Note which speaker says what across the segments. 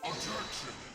Speaker 1: Objection!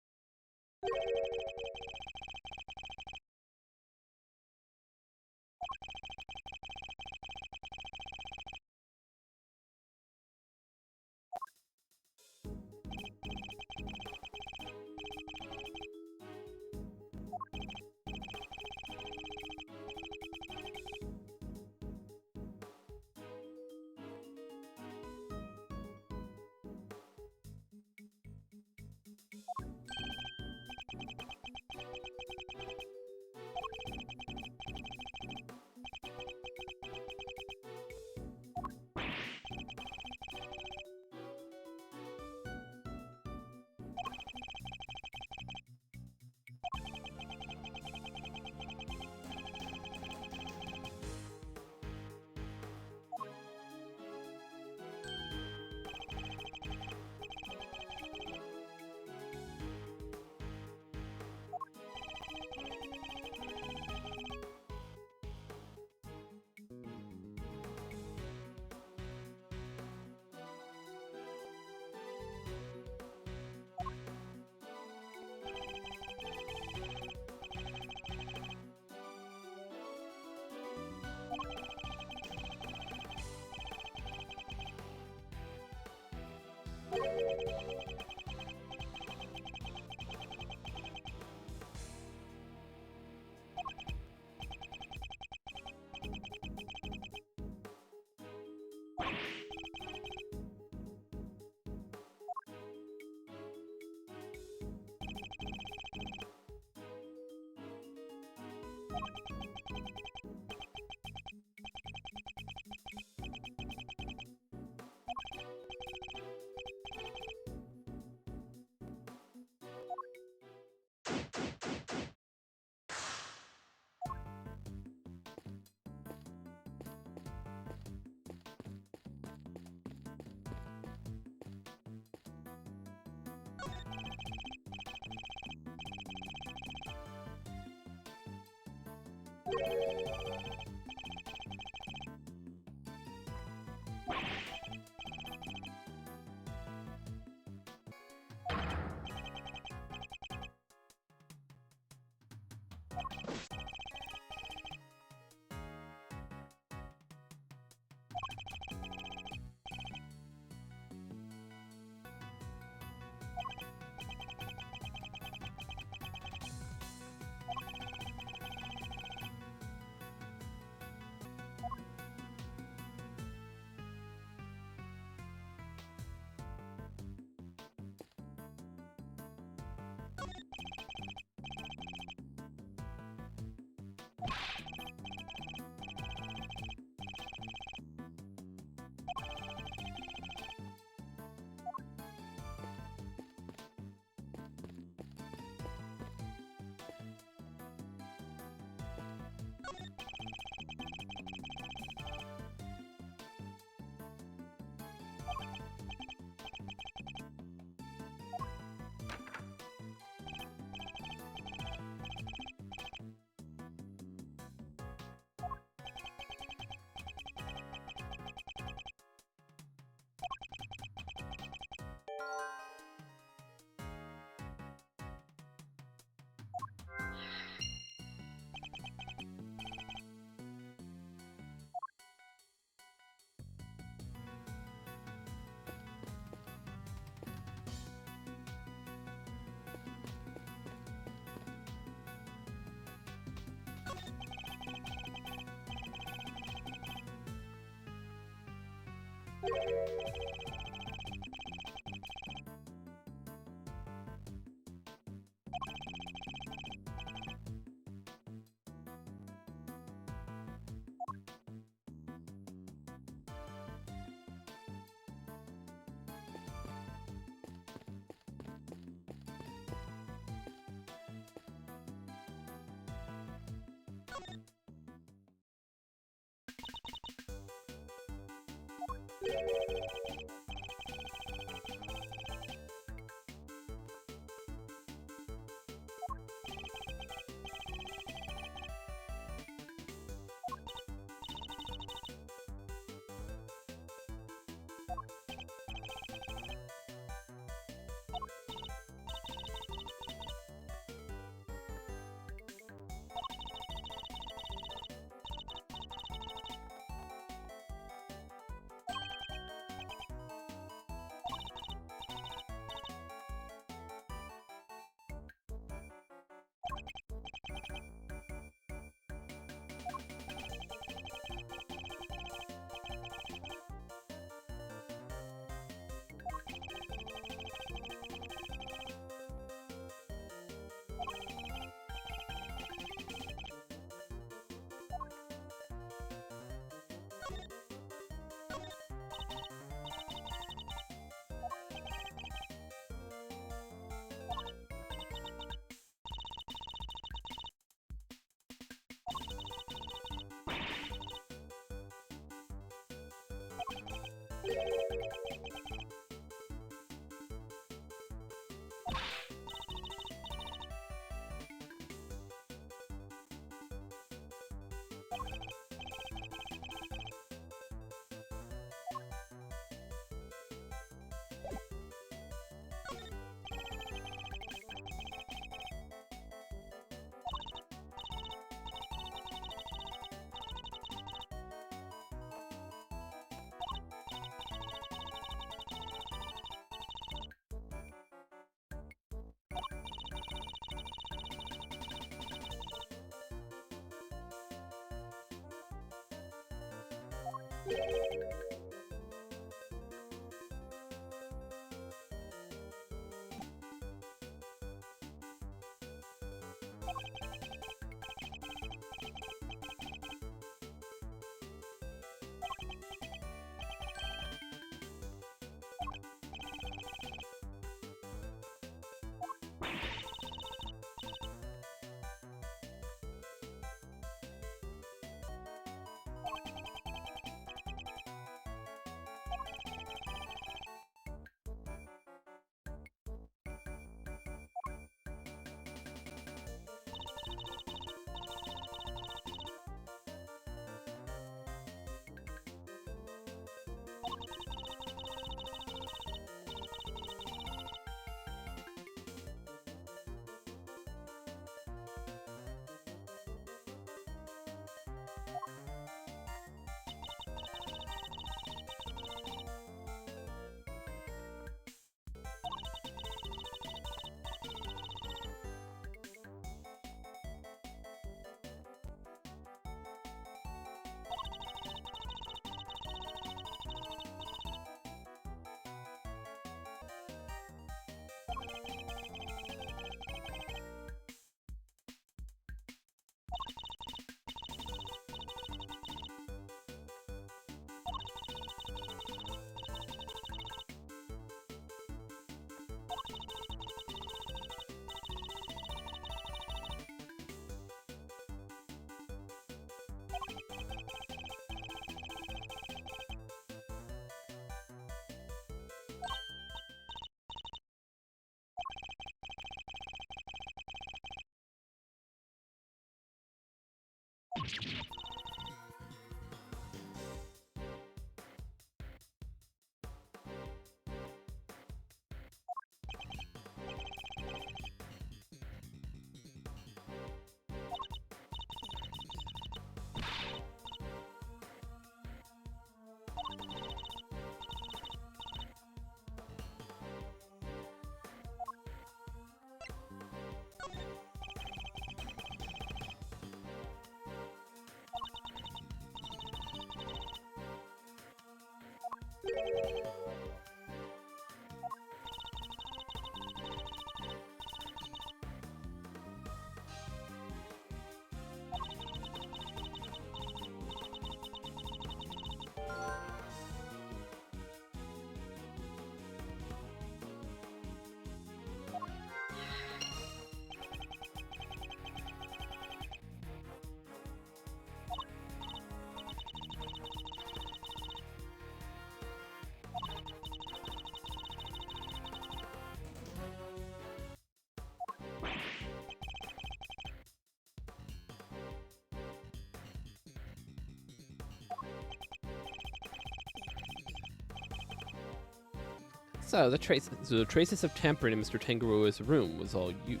Speaker 1: So the traces of tampering in Mr. Tangaroa's room was all you.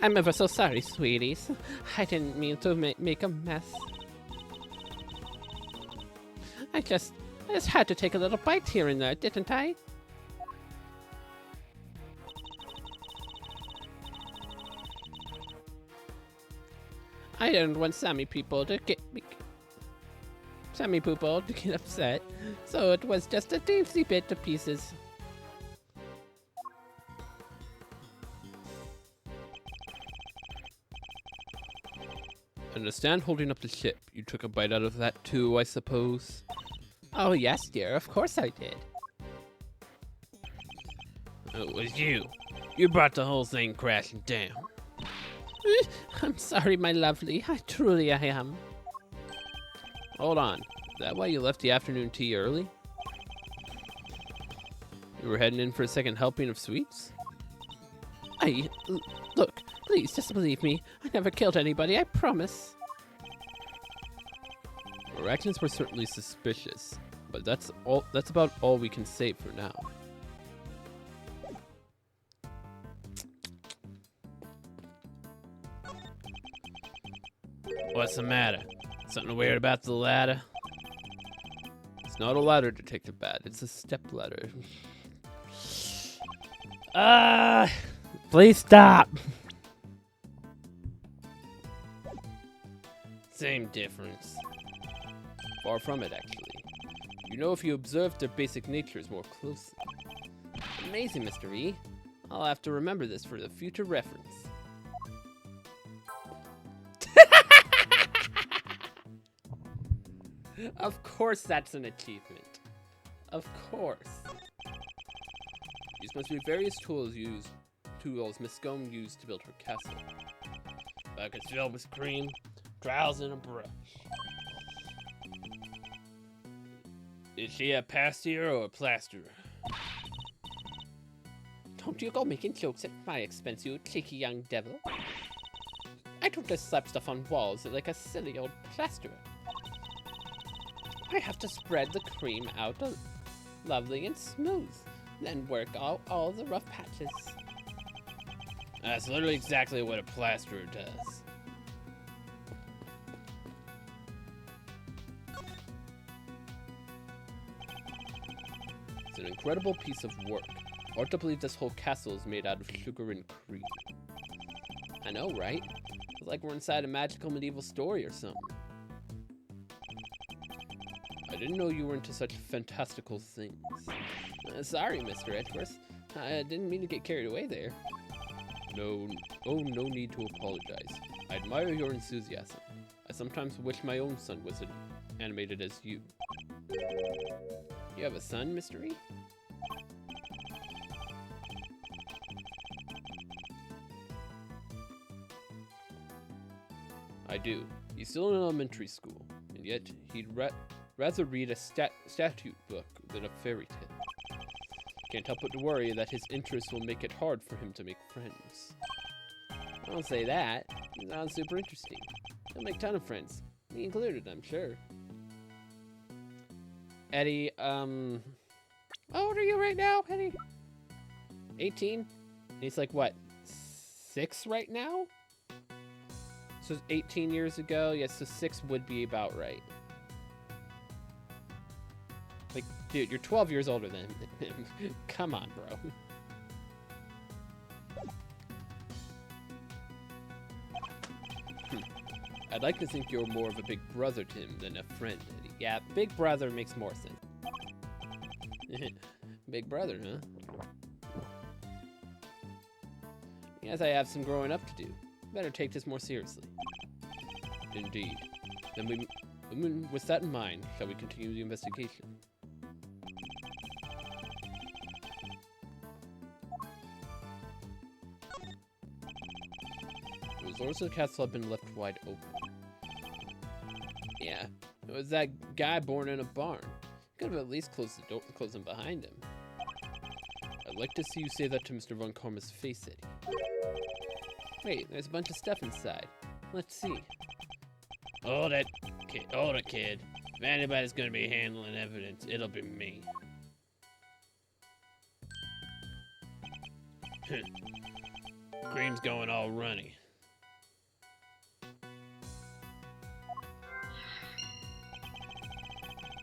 Speaker 1: I'm ever so sorry, sweeties. I didn't mean to make a mess. I just had to take a little bite here and there, didn't I? I didn't want Sammy people to get upset, so it was just a teensy bit to pieces. Understand holding up the ship. You took a bite out of that too, I suppose? Oh yes, dear, of course I did. It was you. You brought the whole thing crashing down. I'm sorry, my lovely. I am. Hold on. Is that why you left the afternoon tea early? You were heading in for a second helping of sweets? Look, please just believe me. I never killed anybody, I promise. Our actions were certainly suspicious, but that's about all we can say for now. What's the matter? Something weird about the ladder? It's not a ladder, Detective Bat. It's a step ladder. Please stop. Same difference. Far from it, actually. You know if you observe their basic natures more closely. Amazing, Mr. E. I'll have to remember this for the future reference. Of course that's an achievement. Of course. These must be various tools Miss Scone used to build her castle. Buckets filled with cream, trowels and a brush. Is she a pastier or a plasterer? Don't you go making jokes at my expense, you cheeky young devil. I don't just slap stuff on walls like a silly old plasterer. I have to spread the cream out lovely and smooth, then work out all the rough patches. That's literally exactly what a plasterer does. It's an incredible piece of work. Hard to believe this whole castle is made out of sugar and cream. I know, right? It's like we're inside a magical medieval story or something. I didn't know you were into such fantastical things. Sorry, Mr. Edgeworth. I didn't mean to get carried away there. No need to apologize. I admire your enthusiasm. I sometimes wish my own son was as animated as you. You have a son, Mr. E? I do. He's still in elementary school, and yet he'd rather read a statute book than a fairy tale. Can't help but to worry that his interests will make it hard for him to make friends. Don't say that. He sounds super interesting. He'll make a ton of friends. Me included, I'm sure. Eddie, how old are you right now, Eddie? 18? He's like, what, 6 right now? So 18 years ago? Yes, so 6 would be about right. Like, dude, you're 12 years older than him. Come on, bro. I'd like to think you're more of a big brother to him than a friend, Eddie. Yeah, big brother makes more sense. Big brother, huh? Yes, I have some growing up to do. Better take this more seriously. Indeed. Then with that in mind, shall we continue the investigation? The doors of the castle have been left wide open. Yeah, it was that guy born in a barn. Could have at least closed the door, closed them behind him. I'd like to see you say that to Mr. Von Karma's face, Eddie. Wait, there's a bunch of stuff inside. Let's see. Hold it, kid. If anybody's gonna be handling evidence, it'll be me. Cream's going all runny.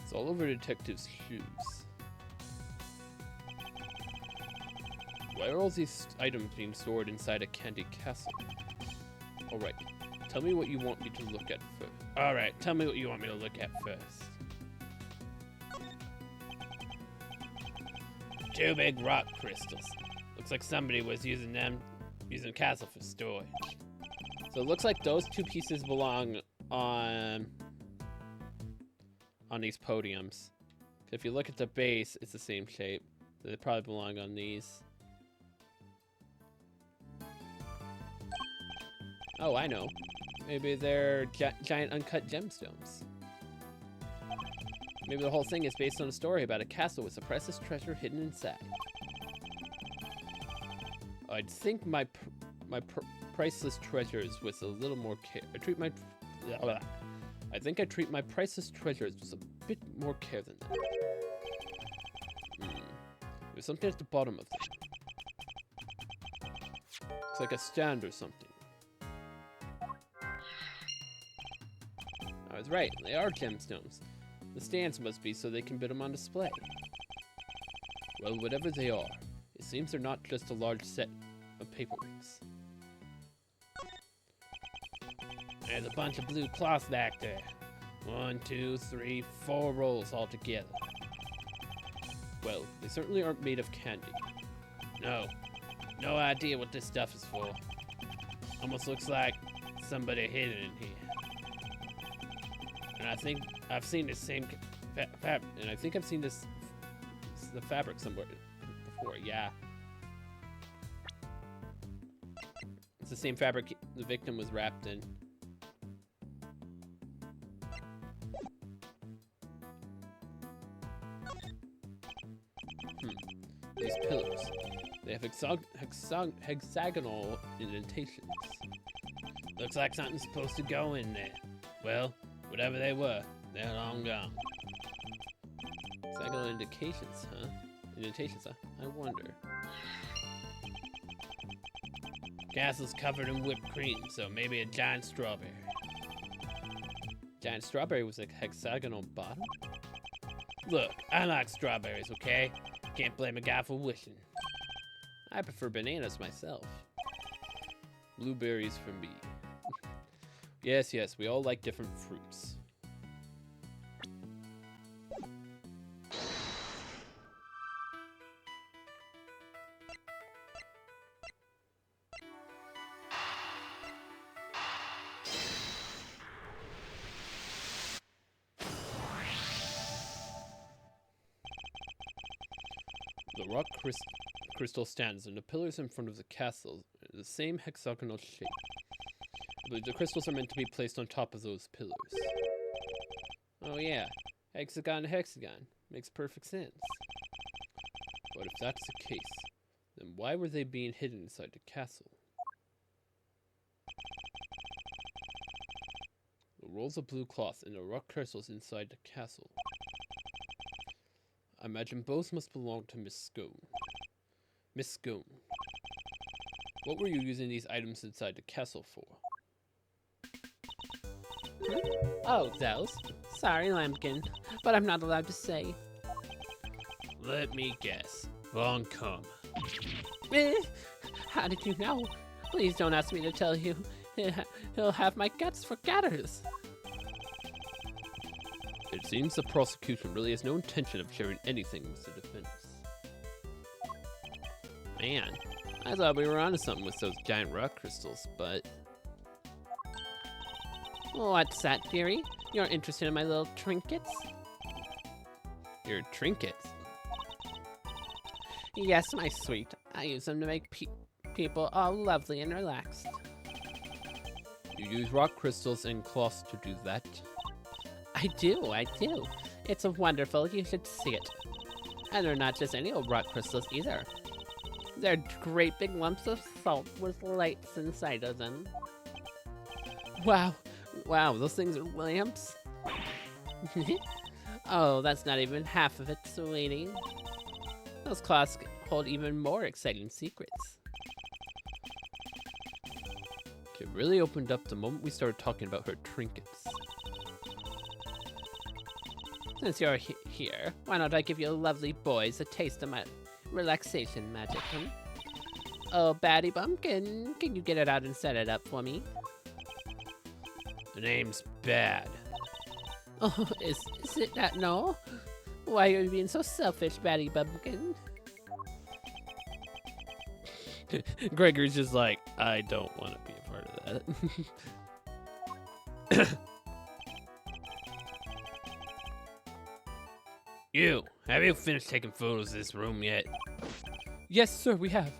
Speaker 1: It's all over the detective's shoes. Why are all these items being stored inside a candy castle? Alright, tell me what you want me to look at first. Alright, tell me what you want me to look at first. 2 big rock crystals. Looks like somebody was using the castle for storage. So it looks like those 2 pieces belong on these podiums. If you look at the base, it's the same shape. So they probably belong on these. Oh, I know. Maybe they're giant uncut gemstones. Maybe the whole thing is based on a story about a castle with a priceless treasure hidden inside. I'd think my priceless treasures with a little more care. I think I treat my priceless treasures with a bit more care than that. There's something at the bottom of them. Looks like a stand or something. I was right, they are gemstones. The stands must be so they can put them on display. Well, whatever they are, it seems they're not just a large set of paperweights. There's a bunch of blue cloth back there. 1, 2, 3, 4 rolls all together. Well, they certainly aren't made of candy. No idea what this stuff is for. Almost looks like somebody hid it in here. And I think I've seen this same the fabric somewhere before. Yeah, it's the same fabric the victim was wrapped in. These pillars, they have hexagonal indentations. Looks like something's supposed to go in there. Well, whatever they were, they're long gone. Hexagonal indentations, huh? I wonder. Castle's covered in whipped cream, so maybe a giant strawberry. Giant strawberry with a hexagonal bottom? Look, I like strawberries, okay? Can't blame a guy for wishing. I prefer bananas myself. Blueberries for me. Yes, we all like different fruits. The rock crystal stands, and the pillars in front of the castle are the same hexagonal shape. I believe the crystals are meant to be placed on top of those pillars. Oh yeah, hexagon to hexagon. Makes perfect sense. But if that's the case, then why were they being hidden inside the castle? rolls of blue cloth and the rock crystals inside the castle. I imagine both must belong to Miss Scone. Miss Scone, what were you using these items inside the castle for?
Speaker 2: Oh, those? Sorry, Lambkin, but I'm not allowed to say.
Speaker 1: Let me guess. Long come.
Speaker 2: How did you know? Please don't ask me to tell you. He'll have my guts for gathers.
Speaker 1: It seems the prosecution really has no intention of sharing anything with the defense. Man, I thought we were onto something with those giant rock crystals, but...
Speaker 2: What's that, dearie? You're interested in my little trinkets?
Speaker 1: Your trinkets?
Speaker 2: Yes, my sweet. I use them to make people all lovely and relaxed.
Speaker 1: You use rock crystals and cloths to do that?
Speaker 2: I do. It's wonderful, you should see it. And they're not just any old rock crystals either. They're great big lumps of salt with lights inside of them.
Speaker 1: Wow, those things are lamps?
Speaker 2: Oh, that's not even half of it, sweetie. Those cloths hold even more exciting secrets.
Speaker 1: It really opened up the moment we started talking about her trinkets.
Speaker 2: Since you're here, why don't I give you lovely boys a taste of my relaxation magic, huh? Oh, Batty Bumpkin, can you get it out and set it up for me?
Speaker 1: The name's Bad.
Speaker 2: Oh, is it that no? Why are you being so selfish, Batty Bumpkin?
Speaker 1: Gregory's just like, I don't want to be a part of that. Have you finished taking photos of this room yet?
Speaker 2: Yes, sir, we have.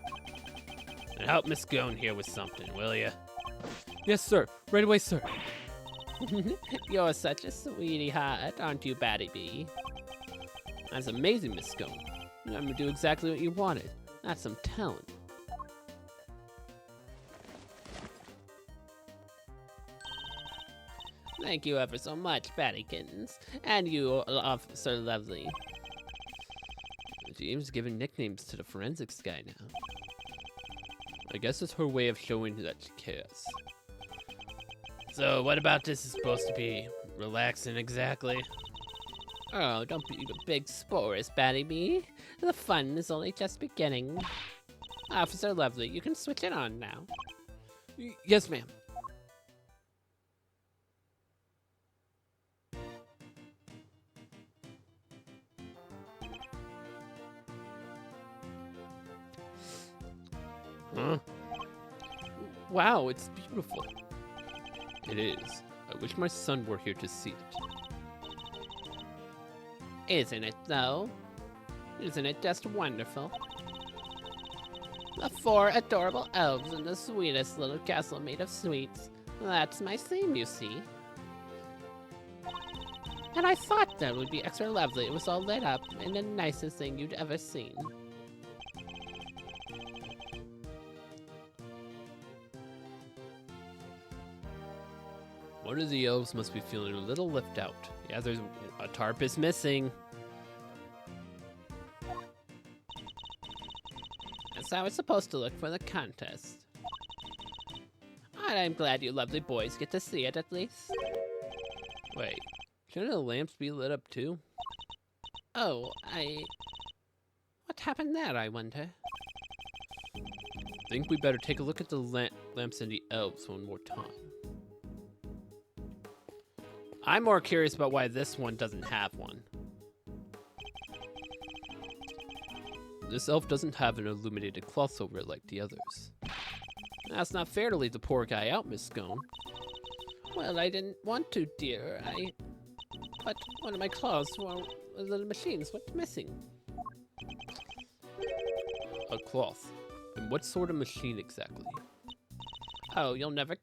Speaker 1: And help Miss Scone here with something, will ya?
Speaker 2: Yes, sir. Right away, sir. You're such a sweetie heart, aren't you, Batty Bee?
Speaker 1: That's amazing, Miss Scone. I'm gonna do exactly what you wanted. That's some talent.
Speaker 2: Thank you ever so much, Battykins. And you, Officer Lovely.
Speaker 1: James giving nicknames to the forensics guy now. I guess it's her way of showing that she cares. So what about this is supposed to be relaxing exactly?
Speaker 2: Oh, don't be a big sporus, Batty Bee. The fun is only just beginning. Officer Lovely, you can switch it on now.
Speaker 1: Yes, ma'am. Huh?
Speaker 2: Wow, it's beautiful.
Speaker 1: It is. I wish my son were here to see it.
Speaker 2: Isn't it, though? Isn't it just wonderful? The 4 adorable elves in the sweetest little castle made of sweets. That's my theme, you see. And I thought that would be extra lovely. It was all lit up and the nicest thing you'd ever seen.
Speaker 1: One of the elves must be feeling a little left out. Yeah, there's a tarp is missing.
Speaker 2: That's how it's supposed to look for the contest. And I'm glad you lovely boys get to see it at least.
Speaker 1: Wait, shouldn't the lamps be lit up too?
Speaker 2: Oh, what happened there, I wonder?
Speaker 1: I think we better take a look at the lamps and the elves one more time. I'm more curious about why this one doesn't have one. This elf doesn't have an illuminated cloth over it like the others. That's not fair to leave the poor guy out, Miss Scone.
Speaker 2: Well, I didn't want to, dear. I put one of my claws for the machines. What's missing?
Speaker 1: A cloth. And what sort of machine exactly?
Speaker 2: Oh, you'll never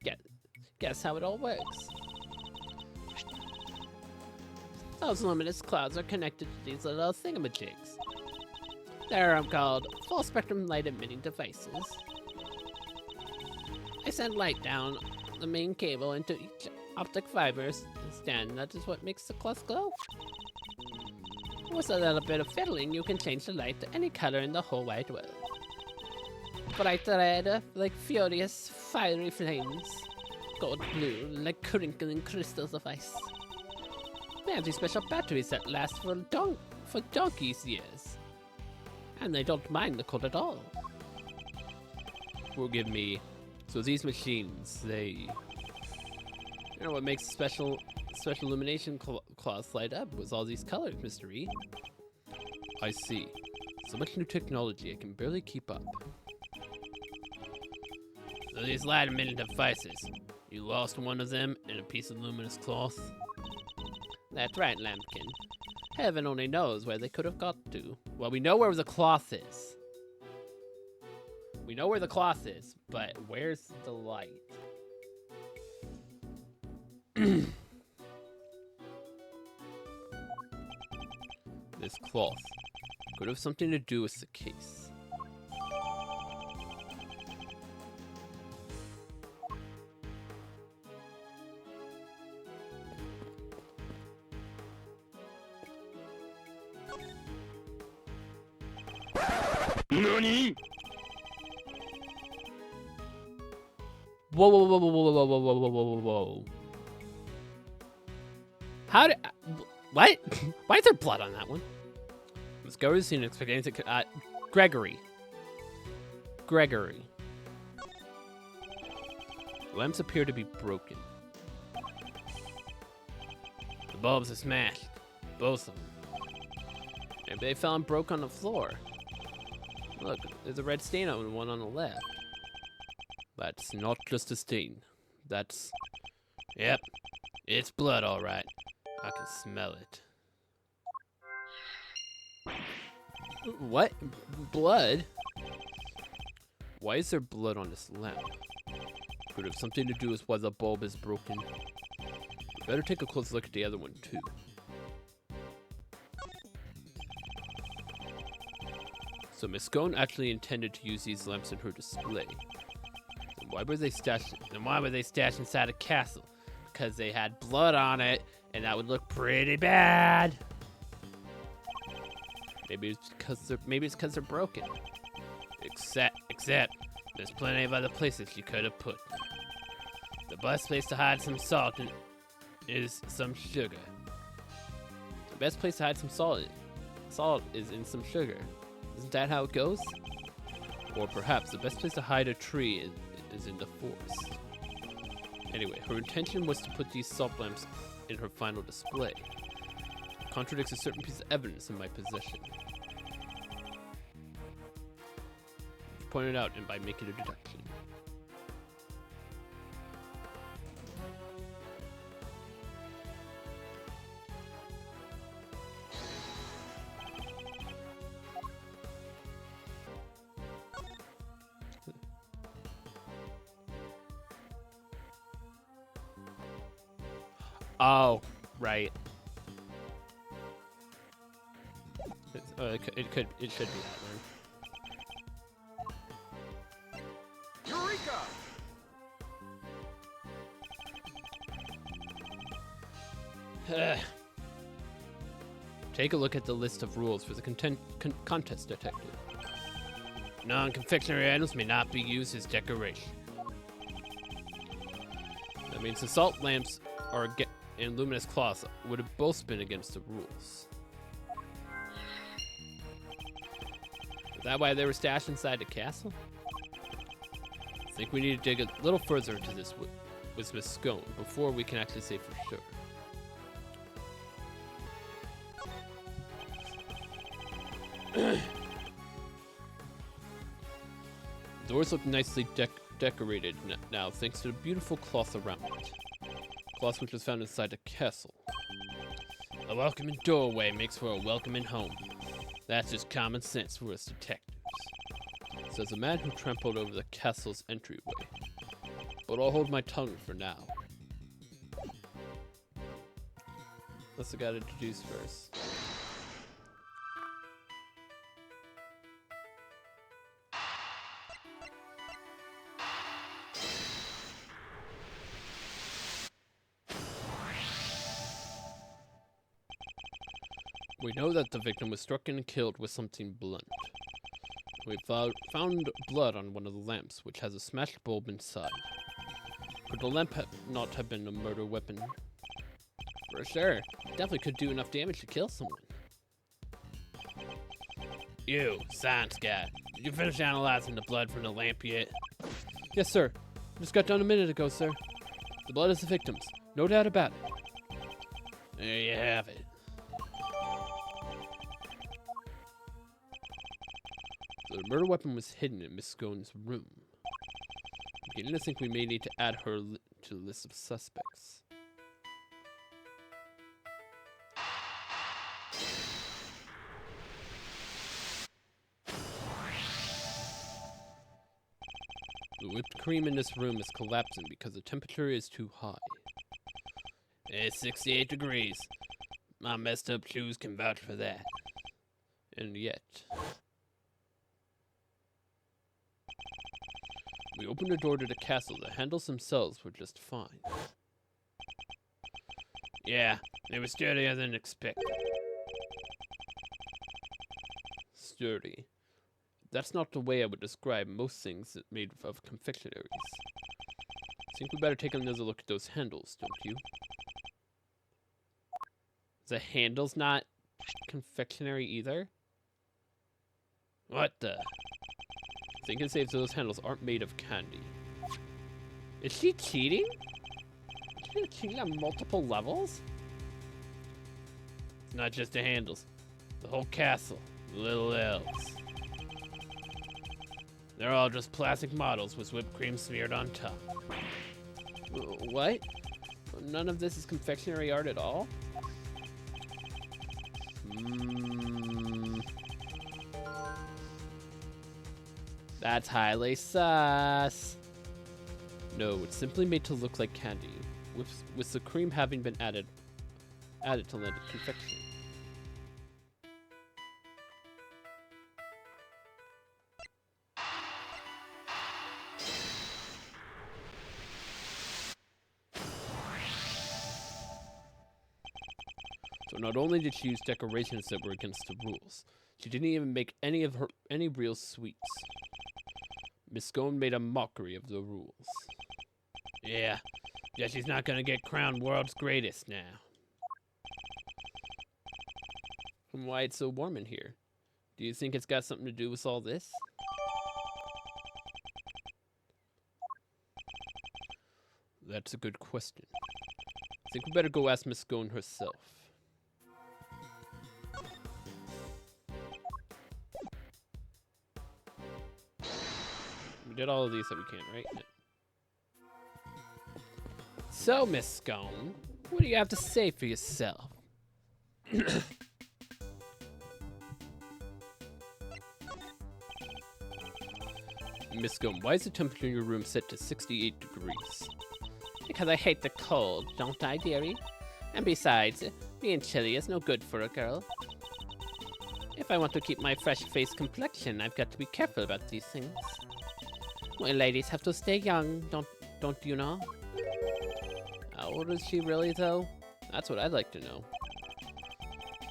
Speaker 2: guess how it all works. Those luminous clouds are connected to these little thingamajigs. They're called full spectrum light emitting devices. I send light down the main cable into optic fibers stand. That is what makes the cloth glow. With a little bit of fiddling, you can change the light to any color in the whole wide world. Bright red, like furious, fiery flames. Gold blue, like crinkling crystals of ice. They have these special batteries that last for donkey's years. And they don't mind the cold at all.
Speaker 1: Forgive me. So these machines, they... You know what makes special illumination cloths light up was all these colors, Mr. E. I see. So much new technology, I can barely keep up.
Speaker 2: So these light emitting devices, you lost one of them in a piece of luminous cloth? That's right, Lambkin. Heaven only knows where they could have got to. Well, we know where the cloth is. We know where the cloth is, but where's the light?
Speaker 1: This cloth could have something to do with the case.
Speaker 3: NANI?!
Speaker 2: Whoa, whoa, whoa, whoa, whoa, whoa, whoa, whoa, whoa, whoa, whoa. How did... what? Why is there blood on that one?
Speaker 1: Let's go to the scene expecting to...
Speaker 2: Gregory.
Speaker 1: The lamps appear to be broken.
Speaker 2: The bulbs are smashed. Both of them. Maybe they fell and broke on the floor. Look, there's a red stain on the one on the left.
Speaker 1: That's not just a stain. That's...
Speaker 2: Yep. It's blood, all right. I can smell it.
Speaker 1: What? Blood? Why is there blood on this lamp? Could have something to do with why the bulb is broken. We better take a close look at the other one, too. So Miss Scone actually intended to use these lamps in her display. Then why were they stashed
Speaker 2: inside a castle? Because they had blood on it, and that would look pretty bad.
Speaker 1: Maybe it's because they're broken.
Speaker 2: Except, there's plenty of other places you could have put them. The best place to hide some salt is some sugar.
Speaker 1: The best place to hide some salt is in some sugar. Isn't that how it goes? Or perhaps the best place to hide a tree is in the forest. Anyway, her intention was to put these salt lamps in her final display. It contradicts a certain piece of evidence in my possession. Point it out and by making a deduction.
Speaker 2: Oh, right.
Speaker 1: It should be that one.
Speaker 3: Eureka!
Speaker 1: Take a look at the list of rules for the contest detective.
Speaker 2: Non-confectionery items may not be used as decoration.
Speaker 1: That means the salt lamps and luminous cloths would have both been against the rules. Is that why they were stashed inside the castle? I think we need to dig a little further into this with Miss Scone before we can actually say for sure. The doors look nicely decorated now thanks to the beautiful cloth around it. Cloth which was found inside the castle.
Speaker 2: A welcoming doorway makes for a welcoming home. That's just common sense for us detectives.
Speaker 1: Says the man who trampled over the castle's entryway. But I'll hold my tongue for now. Let's get introduced first. We know that the victim was struck and killed with something blunt. We found blood on one of the lamps, which has a smashed bulb inside. Could the lamp not have been a murder weapon? For sure. It definitely could do enough damage to kill someone. You, science guy. Did you finish analyzing the blood from the lamp yet? Yes, sir. Just got done a minute ago, sir. The blood is the victim's. No doubt about it. There you have it. So the murder weapon was hidden in Miss Scone's room. I'm beginning to think we may need to add her to the list of suspects. The whipped cream in this room is collapsing because the temperature is too high. It's 68 degrees. My messed up shoes can vouch for that. And yet... we opened the door to the castle. The handles themselves were just fine. Yeah, they were sturdier than expected. Sturdy. That's not the way I would describe most things that made of confectionaries. I think we better take another look at those handles, don't you? The handle's not confectionery either? What the? I think it's safe so those handles aren't made of candy. Is she cheating? Is she cheating on multiple levels? It's not just the handles. The whole castle. The little elves. They're all just plastic models with whipped cream smeared on top. What? None of this is confectionery art at all? That's highly sus. No, it's simply made to look like candy, with the cream having been added to lend it confection. So not only did she use decorations that were against the rules, she didn't even make any real sweets. Miss Scone made a mockery of the rules. Yeah, guess she's not gonna get crowned world's greatest now. And why it's so warm in here? Do you think it's got something to do with all this? That's a good question. I think we better go ask Miss Scone herself. We did all of these that we can, right? Yeah. So, Miss Scone, what do you have to say for yourself? Miss Scone, why is the temperature in your room set to 68 degrees?
Speaker 2: Because I hate the cold, don't I, dearie? And besides, being chilly is no good for a girl. If I want to keep my fresh-faced complexion, I've got to be careful about these things. Well, ladies have to stay young, don't you know?
Speaker 1: How old is she really, though? That's what I'd like to know.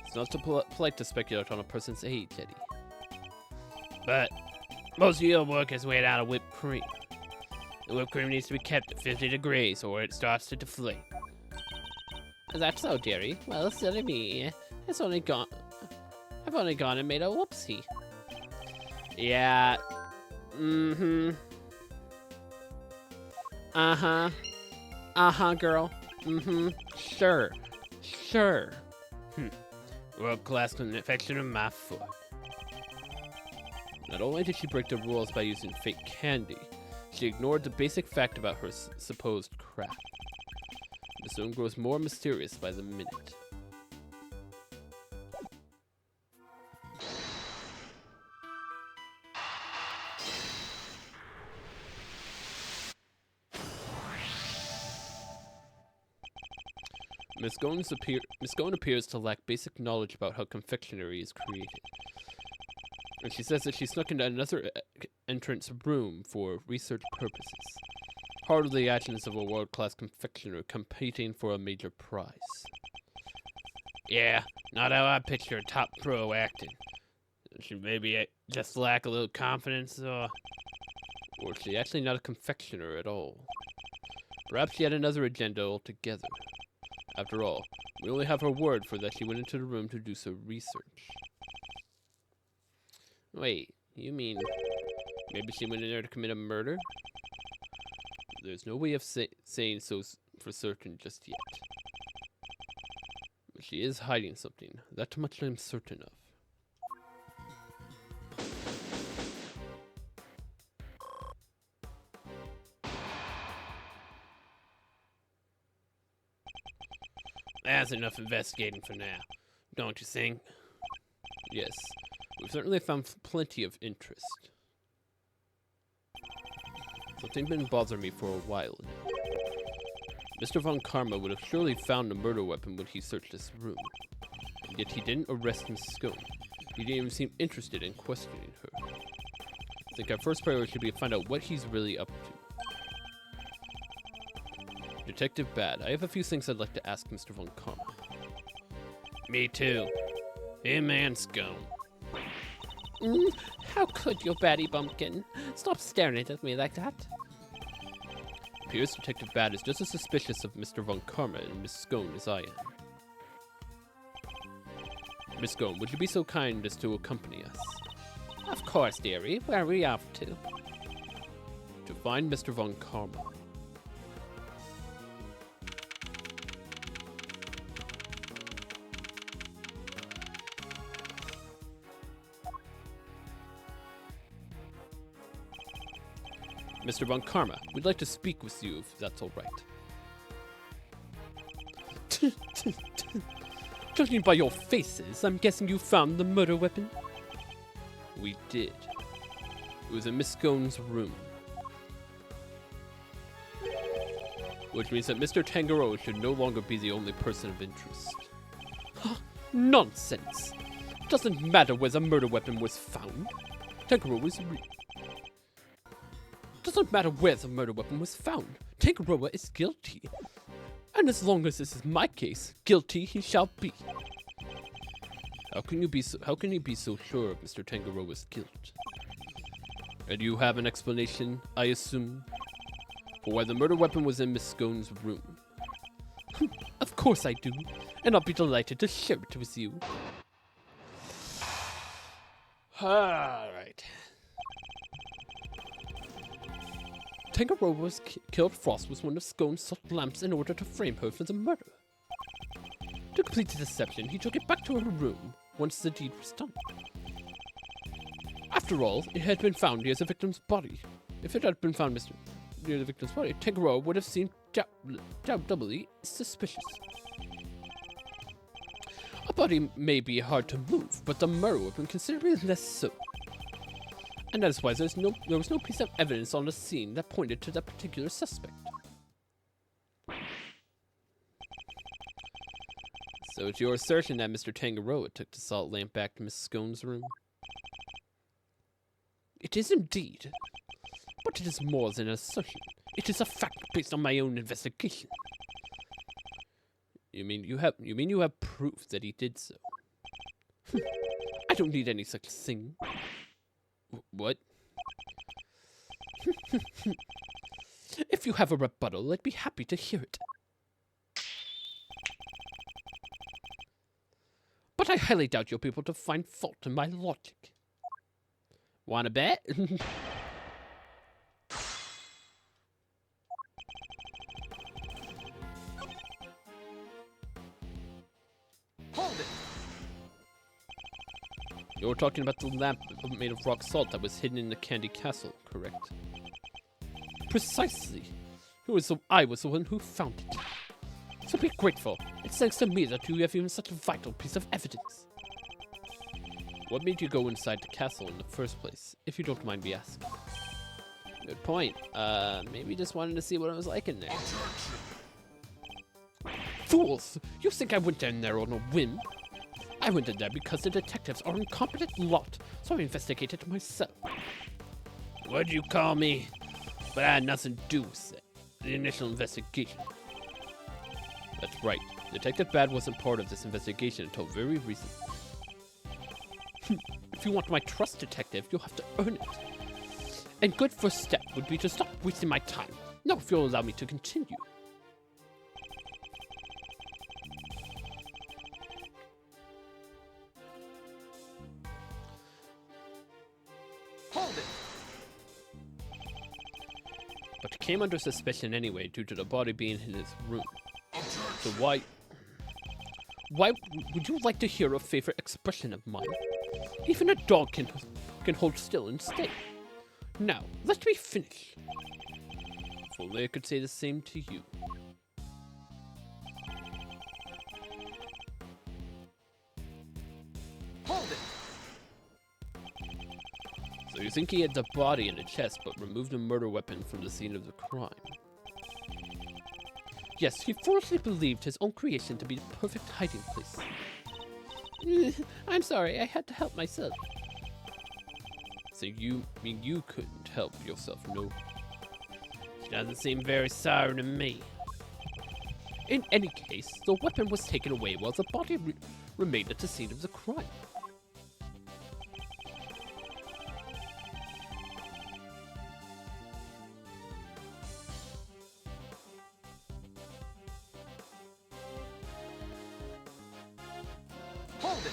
Speaker 1: It's not so polite to speculate on a person's age, Eddie. But most of your work is made out of whipped cream. The whipped cream needs to be kept at 50 degrees or it starts to deflate.
Speaker 2: Is that so, dearie? Well, silly me. I've only gone and made a whoopsie.
Speaker 1: Yeah.
Speaker 2: Girl.
Speaker 1: Sure. World-class confection of my foot. Not only did she break the rules by using fake candy, she ignored the basic fact about her supposed craft. The zone grows more mysterious by the minute. Miss Scone appears to lack basic knowledge about how confectionery is created. And she says that she snuck into another entrance room for research purposes. Part of the actions of a world-class confectioner competing for a major prize. Yeah, Not how I picture a top pro acting. She maybe just lack a little confidence, or she actually not a confectioner at all. Perhaps she had another agenda altogether. After all, we only have her word for that she went into the room to do some research. Wait, you mean maybe she went in there to commit a murder? There's no way of saying so for certain just yet. But she is hiding something. That much I'm certain of. That's enough investigating for now, don't you think? Yes, we've certainly found plenty of interest. Something's been bothering me for a while now. Mr. Von Karma would have surely found a murder weapon when he searched this room. And yet he didn't arrest Miss Scone. He didn't even seem interested in questioning her. I think our first priority should be to find out what he's really up to. Detective Bad, I have a few things I'd like to ask Mr. Von Karma. Me too. Him and Scone.
Speaker 2: How could you, Batty Bumpkin? Stop staring at me like that.
Speaker 1: Appears Detective Bad is just as suspicious of Mr. Von Karma and Miss Scone as I am. Miss Scone, would you be so kind as to accompany us?
Speaker 2: Of course, dearie. Where are we off to?
Speaker 1: To find Mr. Von Karma. Mr. Von Karma, we'd like to speak with you if that's all right.
Speaker 2: Judging by your faces, I'm guessing you found the murder weapon?
Speaker 1: We did. It was in Miss Scone's room. Which means that Mr. Tangaroa should no longer be the only person of interest.
Speaker 2: Nonsense! Doesn't matter where the murder weapon was found.
Speaker 1: Tangaroa was
Speaker 2: Doesn't matter where the murder weapon was found. Tangaroa is guilty. And as long as this is my case, guilty he shall be.
Speaker 1: How can you be so sure of Mr. Tangaroa's guilt? And you have an explanation, I assume, for why the murder weapon was in Miss Scone's room?
Speaker 2: Of course I do, and I'll be delighted to share it with you.
Speaker 1: Alright.
Speaker 2: Tangaroa's killed Frost with one of Scone's salt lamps in order to frame her for the murder. To complete the deception, he took it back to her room once the deed was done. After all, it had been found near the victim's body. If it had been found near the victim's body, Tangaroa would have seemed doubly suspicious. A body may be hard to move, but the murder weapon considerably less so. And that is why there was no piece of evidence on the scene that pointed to that particular suspect.
Speaker 1: So it's your assertion that Mr. Tangaroa took the salt lamp back to Miss Scone's room?
Speaker 2: It is indeed. But it is more than an assertion. It is a fact based on my own investigation.
Speaker 1: You mean you have proof that he did so?
Speaker 2: I don't need any such thing.
Speaker 1: What?
Speaker 2: If you have a rebuttal, I'd be happy to hear it. But I highly doubt you'll be able to find fault in my logic.
Speaker 1: Wanna bet?
Speaker 3: Hold it!
Speaker 1: You're talking about the lamp made of rock salt that was hidden in the Candy Castle, correct?
Speaker 2: Precisely. I was the one who found it. So be grateful. It's thanks to me that you have even such a vital piece of evidence.
Speaker 1: What made you go inside the castle in the first place, if you don't mind me asking? Good point. Maybe just wanted to see what it was like in there.
Speaker 2: Fools! You think I went in there on a whim? I went in there because the detectives are an incompetent lot, so I investigated myself.
Speaker 1: What'd you call me? But I had nothing to do with it. The initial investigation. That's right. Detective Bad wasn't part of this investigation until very recently.
Speaker 2: If you want my trust, Detective, you'll have to earn it. And good first step would be to stop wasting my time. Now, if you'll allow me to continue.
Speaker 3: Hold it!
Speaker 1: But he came under suspicion anyway due to the body being in his room. So why
Speaker 2: Would you like to hear a favorite expression of mine? Even a dog can hold still and stay. Now, let me finish.
Speaker 1: if only I could say the same to you.
Speaker 3: Hold it!
Speaker 1: So you think he had the body in the chest but removed the murder weapon from the scene of the crime?
Speaker 2: Yes, he foolishly believed his own creation to be the perfect hiding place. I'm sorry, I had to help myself.
Speaker 1: So you mean you couldn't help yourself, no? It doesn't seem very sorry to me.
Speaker 2: In any case, the weapon was taken away while the body remained at the scene of the crime.
Speaker 3: Hold it!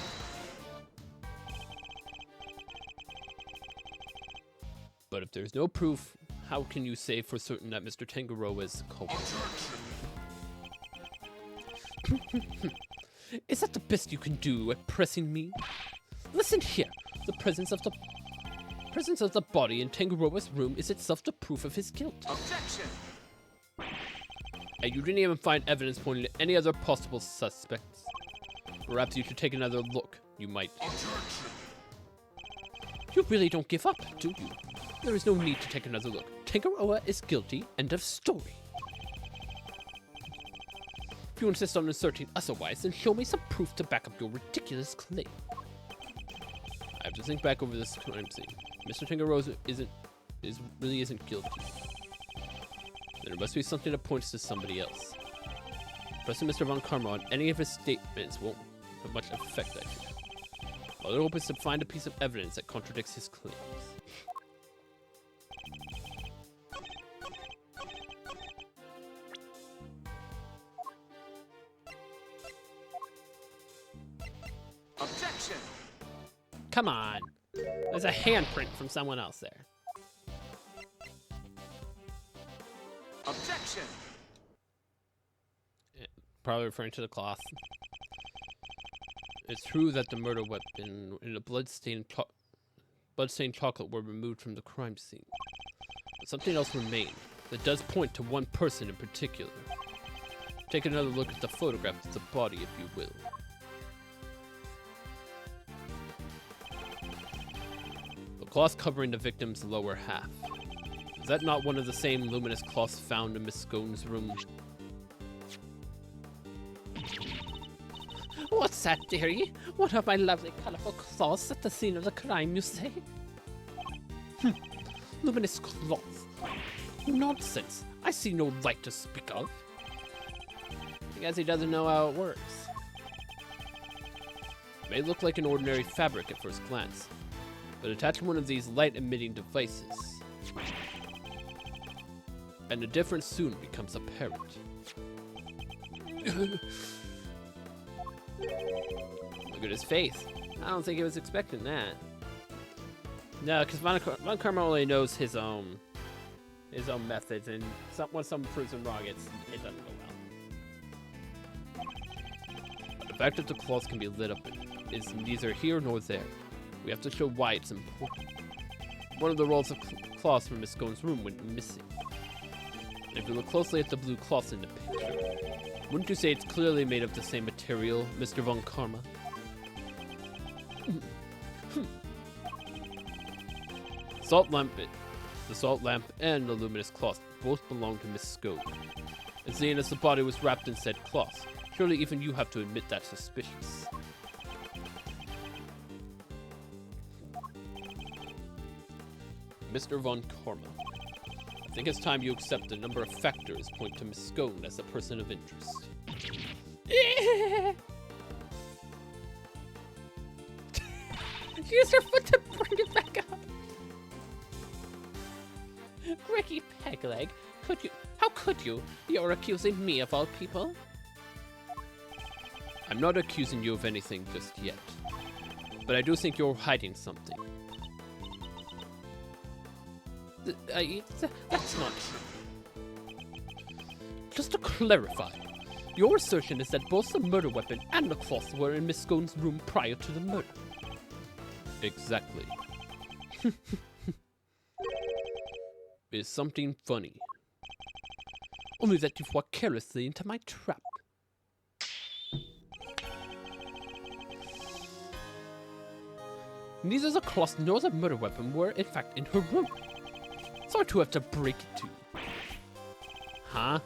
Speaker 1: But if there's no proof, how can you say for certain that Mr. Tangaroa is the culprit?
Speaker 2: Is that the best you can do at pressing me? Listen here. The presence of the body in Tangaroa's room is itself the proof of his guilt.
Speaker 3: Objection!
Speaker 1: And you didn't even find evidence pointing to any other possible suspects. Perhaps you should take another look. You might.
Speaker 2: You really don't give up, do you? There is no need to take another look. Tangaroa is guilty. End of story. If you insist on asserting otherwise, then show me some proof to back up your ridiculous claim.
Speaker 1: I have to think back over this crime scene. Mr. Tangaroa really isn't guilty. There must be something that points to somebody else. Pressing Mr. Von Karma on any of his statements won't have much effect, I think. All their hope is to find a piece of evidence that contradicts his claims.
Speaker 3: Objection!
Speaker 2: Come on. There's a handprint from someone else there.
Speaker 3: Objection!
Speaker 1: Probably referring to the cloth. It's true that the murder weapon and the bloodstained chocolate were removed from the crime scene. But something else remained that does point to one person in particular. Take another look at the photograph of the body, if you will. The cloth covering the victim's lower half. Is that not one of the same luminous cloths found in Miss Scone's room?
Speaker 2: What's that, dearie? What are my lovely colorful cloths at the scene of the crime, you say? Luminous cloth. Nonsense. I see no light to speak of.
Speaker 1: I guess he doesn't know how it works. It may look like an ordinary fabric at first glance, but attach one of these light-emitting devices, and the difference soon becomes apparent. Look at his face. I don't think he was expecting that. No, because Von Karma only knows his own methods, and when someone proves him wrong, it doesn't go well. The fact that the cloth can be lit up is neither here nor there. We have to show why it's important. One of the rolls of cloth from Miss Scone's room went missing. And if you look closely at the blue cloth in the picture, wouldn't you say it's clearly made of the same material, Mr. Von Karma? The salt lamp and the luminous cloth both belong to Miss Scone. And seeing as the body was wrapped in said cloth, surely even you have to admit that's suspicious. Mr. Von Karma, I think it's time you accept a number of factors point to Miss Scone as a person of interest.
Speaker 2: She used her foot to bring it back up. Ricky Pegleg, could you? How could you? You're accusing me of all people.
Speaker 1: I'm not accusing you of anything just yet, but I do think you're hiding something.
Speaker 2: That's not true. Just to clarify, your assertion is that both the murder weapon and the cloth were in Miss Scone's room prior to the murder.
Speaker 1: Exactly. Is something funny?
Speaker 2: Only that you've walked carelessly into my trap. Neither the cloth nor the murder weapon were, in fact, in her room. So I too have to break it to you.
Speaker 1: Huh?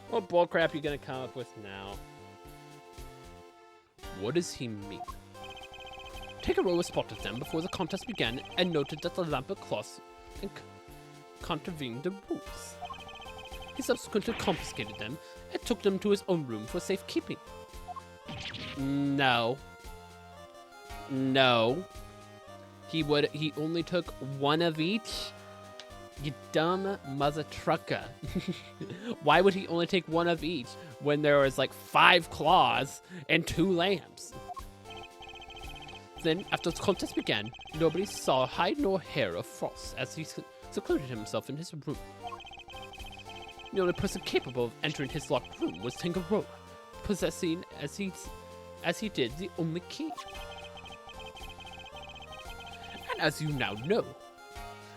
Speaker 2: What bullcrap are you gonna come up with now?
Speaker 1: What does he mean?
Speaker 2: Tangaroa spotted them before the contest began and noted that the lamp of cloth and contravened the rules. He subsequently confiscated them and took them to his own room for safekeeping.
Speaker 1: No. No. He only took one of each?
Speaker 2: You dumb mother trucker. Why would he only take one of each when there was like 5 claws and 2 lamps? Then, after the contest began, nobody saw hide nor hair of Frost as he secluded himself in his room. The only person capable of entering his locked room was Tangaroa, possessing, as he did, the only key. And as you now know,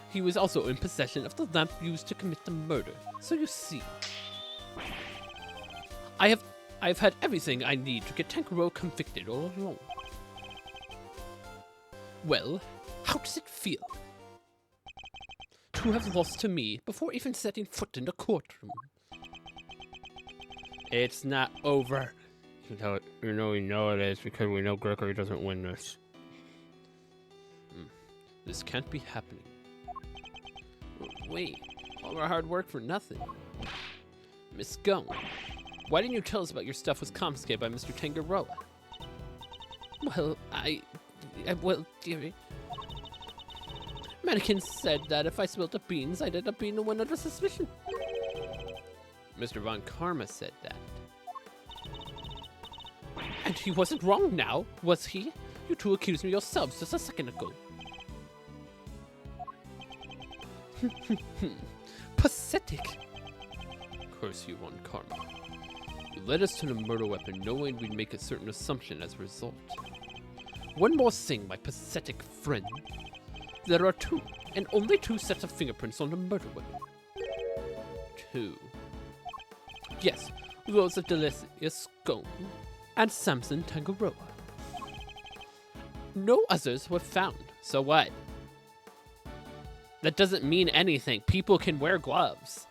Speaker 2: he was also in possession of the lamp used to commit the murder. So you see, I've had everything I need to get Tangaroa convicted all along. Well, how does it feel to have lost to me before even setting foot in the courtroom?
Speaker 1: It's not over. We know it is because we know Gregory doesn't win this. This can't be happening.
Speaker 2: Wait, all our hard work for nothing. Miss Scone, why didn't you tell us about your stuff was confiscated by Mr. Tangaroa? Well, dearie. Mannequin said that if I spilled the beans, I'd end up being the one under suspicion.
Speaker 1: Mr. Von Karma said that.
Speaker 2: And he wasn't wrong now, was he? You two accused me yourselves just a second ago. Pathetic.
Speaker 1: Curse you, Von Karma. You led us to the murder weapon knowing we'd make a certain assumption as a result.
Speaker 2: One more thing, my pathetic friend. There are 2, and only 2 sets of fingerprints on the murder weapon.
Speaker 1: 2.
Speaker 2: Yes, those of Delicious Scone and Samson Tangaroa. No others were found, so what? That doesn't mean anything. People can wear gloves.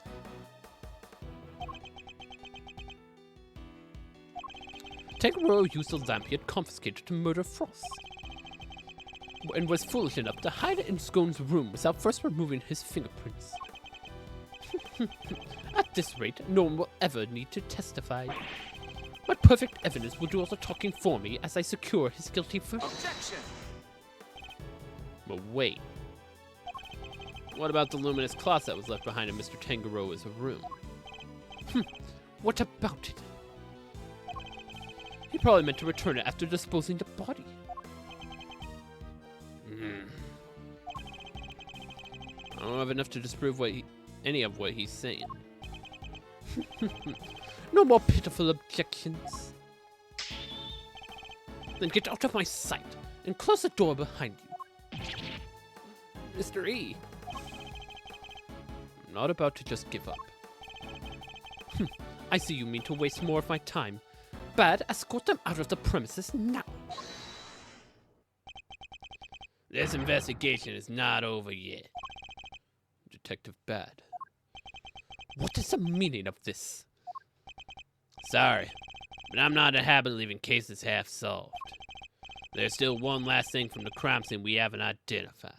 Speaker 2: Tangaroa used the lamp he had confiscated to murder Frost, and was foolish enough to hide it in Scone's room without first removing his fingerprints. At this rate, no one will ever need to testify. My perfect evidence will do all the talking for me as I secure his guilty verdict.
Speaker 3: Objection!
Speaker 1: But wait. What about the luminous cloth that was left behind in Mr. Tangaroa's room?
Speaker 2: What about it? He probably meant to return it after disposing the body.
Speaker 1: I don't have enough to disprove any of what he's saying.
Speaker 2: No more pitiful objections. Then get out of my sight and close the door behind you. Mr. E.
Speaker 1: I'm not about to just give up.
Speaker 2: I see you mean to waste more of my time. Bad, escort them out of the premises now.
Speaker 1: This investigation is not over yet. Detective Bad.
Speaker 2: What is the meaning of this?
Speaker 1: Sorry, but I'm not in the habit of leaving cases half solved. There's still one last thing from the crime scene we haven't identified.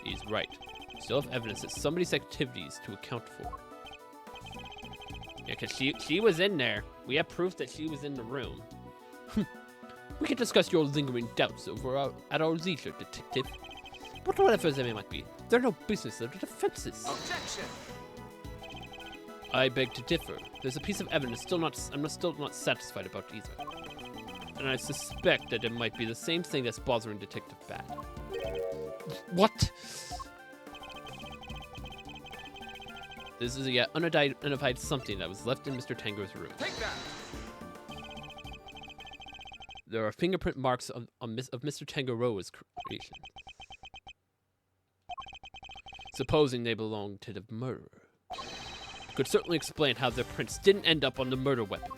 Speaker 1: He's right. We still have evidence that somebody's activities to account for. Yeah, because she was in there. We have proof that she was in the room. We can discuss your lingering doubts at our leisure, detective. But whatever they might be, they're no business of the defenses.
Speaker 3: Objection!
Speaker 1: I beg to differ. There's a piece of evidence I'm still not satisfied about either. And I suspect that it might be the same thing that's bothering Detective Bad. What? This is a yet unidentified something that was left in Mr. Tango's room.
Speaker 3: Take that!
Speaker 1: There are fingerprint marks of Mr. Tangaroa's creation. Supposing they belong to the murderer. Could certainly explain how their prints didn't end up on the murder weapon.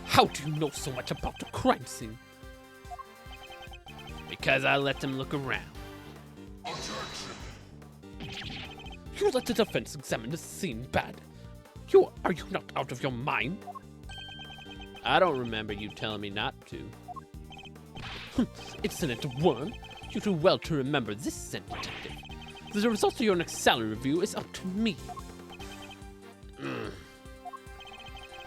Speaker 1: How do you know so much about the crime scene? Because I let them look around. You let the defense examine the scene, Bad. Are you not out of your mind? I don't remember you telling me not to. Incident 1. You do well to remember this, said detective. The result of your next salary review is up to me.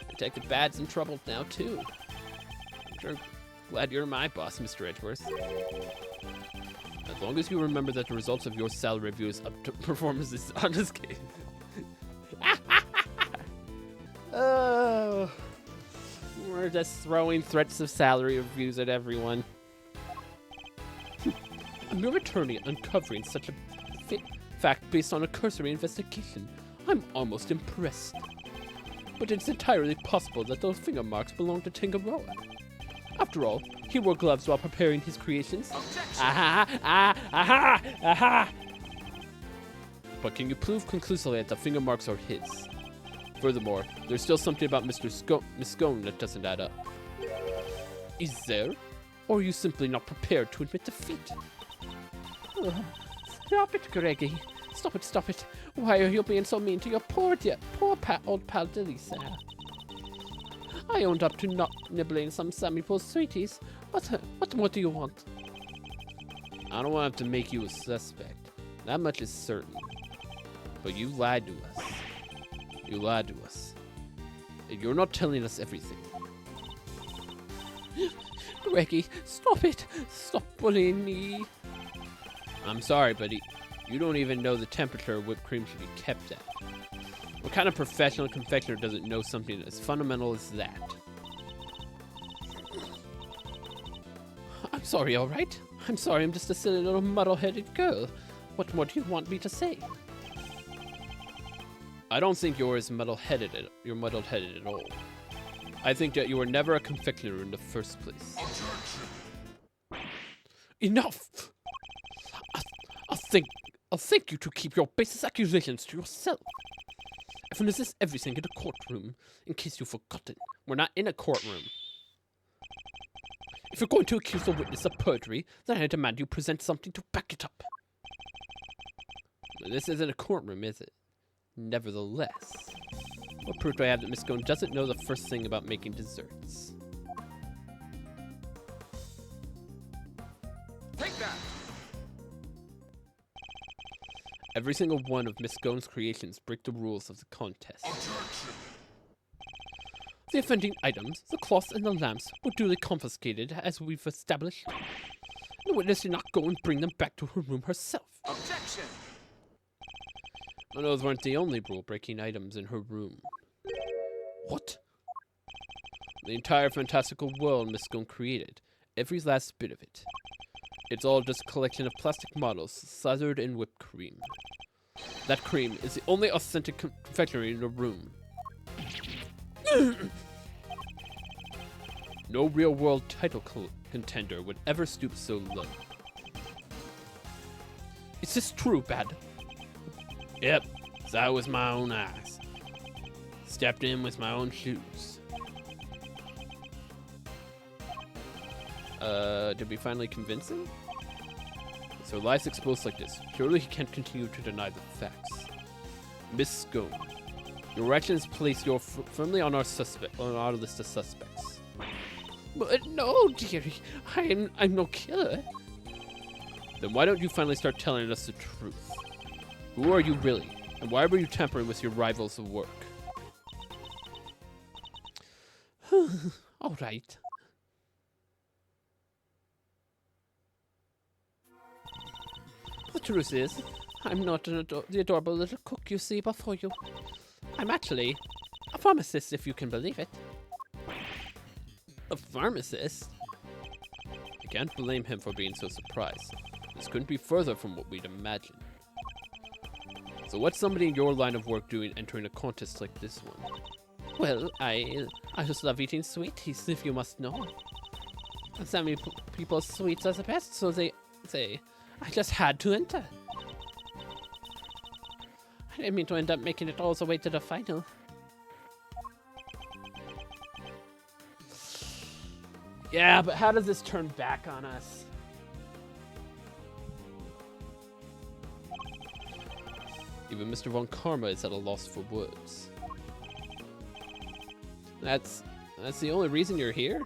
Speaker 1: Detective Bad's in trouble now, too. I'm sure glad you're my boss, Mr. Edgeworth. As long as you remember that the results of your salary review is up to performances on this case. Oh, we're just throwing threats of salary reviews at everyone. A mere attorney uncovering such a fact based on a cursory investigation. I'm almost impressed. But it's entirely possible that those finger marks belong to Tangaroa. After all, he wore gloves while preparing his creations. Aha! But can you prove conclusively that the finger marks are his? Furthermore, there's still something about Miss Scone that doesn't add up. Is there? Or are you simply not prepared to admit defeat?
Speaker 2: Stop it, Greggy. Stop it. Why are you being so mean to your poor old pal Delisa? I owned up to not nibbling some Sammy-Po's sweeties. What more do you want?
Speaker 1: I don't want to have to make you a suspect. That much is certain. But you lied to us. You lied to us. And you're not telling us everything.
Speaker 2: Greggy, stop it. Stop bullying me.
Speaker 1: I'm sorry, buddy. You don't even know the temperature whipped cream should be kept at. What kind of professional confectioner doesn't know something as fundamental as that?
Speaker 2: I'm sorry, all right? I'm sorry, I'm just a silly little muddle-headed girl. What more do you want me to say?
Speaker 1: I don't think you're muddle-headed at all. I think that you were never a confectioner in the first place.
Speaker 2: Enough! I'll thank you to keep your baseless accusations to yourself. I've resist everything in the courtroom, in case you've forgotten.
Speaker 1: We're not in a courtroom.
Speaker 2: If you're going to accuse a witness of perjury, then I demand you present something to back it up.
Speaker 1: This isn't a courtroom, is it? Nevertheless, what proof do I have that Miss Scone doesn't know the first thing about making desserts?
Speaker 3: Take that!
Speaker 1: Every single one of Miss Scone's creations break the rules of the contest.
Speaker 2: The offending items, the cloths and the lamps, were duly confiscated, as we've established. The witness did not go and bring them back to her room herself.
Speaker 3: Objection!
Speaker 1: Well, those weren't the only rule-breaking items in her room.
Speaker 2: What?
Speaker 1: The entire fantastical world Miss Scone created, every last bit of it. It's all just a collection of plastic models slathered in whipped cream. That cream is the only authentic confectionery in the room. No real-world title contender would ever stoop so low.
Speaker 2: Is this true, Bad?
Speaker 1: Yep, saw it with my own eyes. Stepped in with my own shoes. Did we finally convince him? So lies exposed like this. Surely he can't continue to deny the facts. Miss Scone, your actions place you firmly on our list of suspects.
Speaker 2: But no, dearie, I'm no killer.
Speaker 1: Then why don't you finally start telling us the truth? Who are you really? And why were you tampering with your rivals of work?
Speaker 2: All right. The truth is, I'm not the adorable little cook you see before you. I'm actually a pharmacist, if you can believe it.
Speaker 1: A pharmacist? I can't blame him for being so surprised. This couldn't be further from what we'd imagined. So what's somebody in your line of work doing entering a contest like this one?
Speaker 2: Well, I just love eating sweeties, if you must know. And some people's sweets are the best, so I just had to enter. I didn't mean to end up making it all the way to the final.
Speaker 1: Yeah, but how does this turn back on us? Even Mr. Von Karma is at a loss for words. That's the only reason you're here?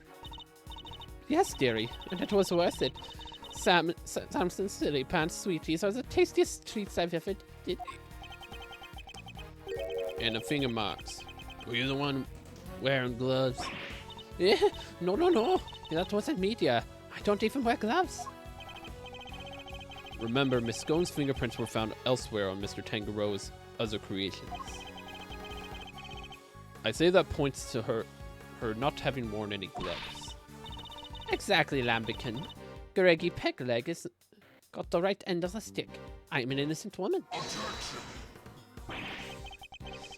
Speaker 2: Yes, dearie, and it was worth it. Samson's silly pants sweeties are the tastiest treats I've ever did.
Speaker 1: And the finger marks. Were you the one wearing gloves?
Speaker 2: Yeah, no. That wasn't me, dear. I don't even wear gloves.
Speaker 1: Remember, Miss Scone's fingerprints were found elsewhere on Mr. Tangaroa's other creations. I say that points to her not having worn any gloves.
Speaker 2: Exactly, Lambikin. Greggy Pegleg has got the right end of the stick. I'm an innocent woman.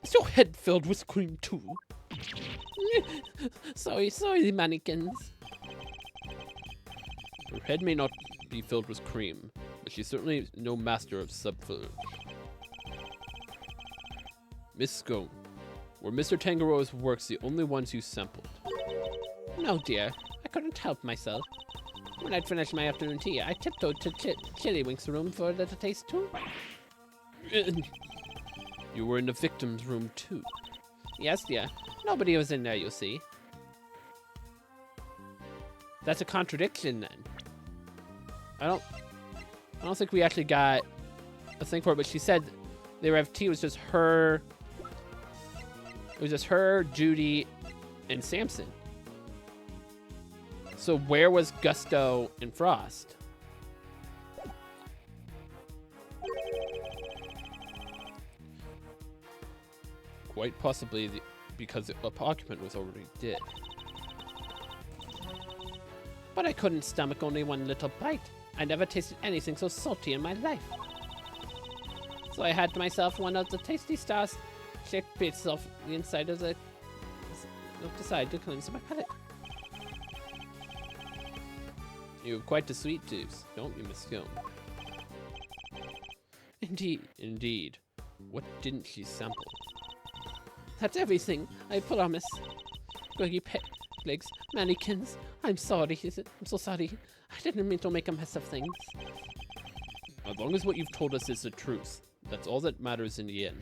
Speaker 1: Is your head filled with cream too?
Speaker 2: sorry, mannequins.
Speaker 1: Her head may not be filled with cream, but she's certainly no master of subterfuge. Miss Scone, were Mr. Tangaroa's works the only ones you sampled?
Speaker 2: No, dear. I couldn't help myself. When I'd finished my afternoon tea, I tiptoed to Chillywink's room for a little taste too.
Speaker 1: You were in the victim's room too?
Speaker 2: Yes, dear. Nobody was in there, you see. That's a contradiction, then.
Speaker 1: I don't think we actually got a thing for it, but she said they were tea. It was just her. It was just her, Judy, and Samson. So where was Gusto and Frost? Quite possibly because the occupant was already dead.
Speaker 2: But I couldn't stomach only one little bite. I never tasted anything so salty in my life. So I had myself one of the tasty stars shaped bits off the inside of the side to cleanse my palate.
Speaker 1: You have quite the sweet tooth, don't you, Miss Scone? Indeed. What didn't she sample?
Speaker 2: That's everything, I promise. Greggy legs, mannequins. I'm sorry, I'm so sorry. I didn't mean to make a mess of things.
Speaker 1: As long as what you've told us is the truth, that's all that matters in the end.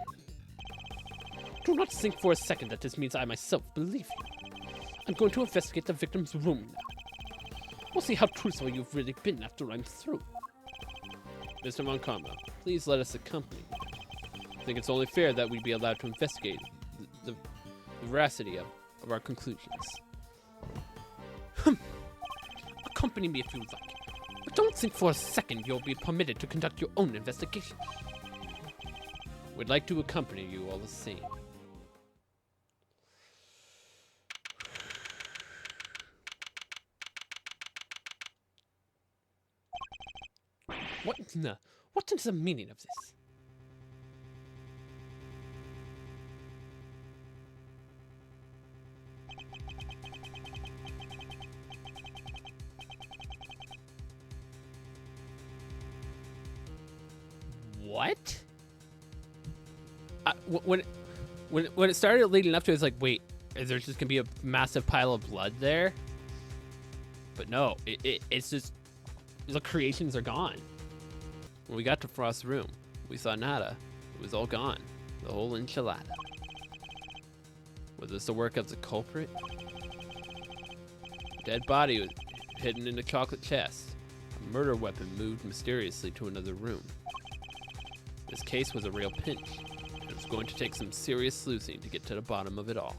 Speaker 2: Do not think for a second that this means I myself believe you. I'm going to investigate the victim's room now. We'll see how truthful you've really been after I'm through.
Speaker 1: Mr. Von Karma, please let us accompany you. I think it's only fair that we be allowed to investigate the veracity of our conclusions.
Speaker 2: Accompany me if you like, but don't think for a second you'll be permitted to conduct your own investigation.
Speaker 1: We'd like to accompany you all the same.
Speaker 2: What is the meaning of this?
Speaker 1: What? When it started leading up to it, it's like, wait, is there just gonna be a massive pile of blood there? But no, it's just the creations are gone. When we got to Frost's room, we saw nada. It was all gone. The whole enchilada. Was this the work of the culprit? Dead body was hidden in the chocolate chest. A murder weapon moved mysteriously to another room. This case was a real pinch. It's going to take some serious sleuthing to get to the bottom of it all.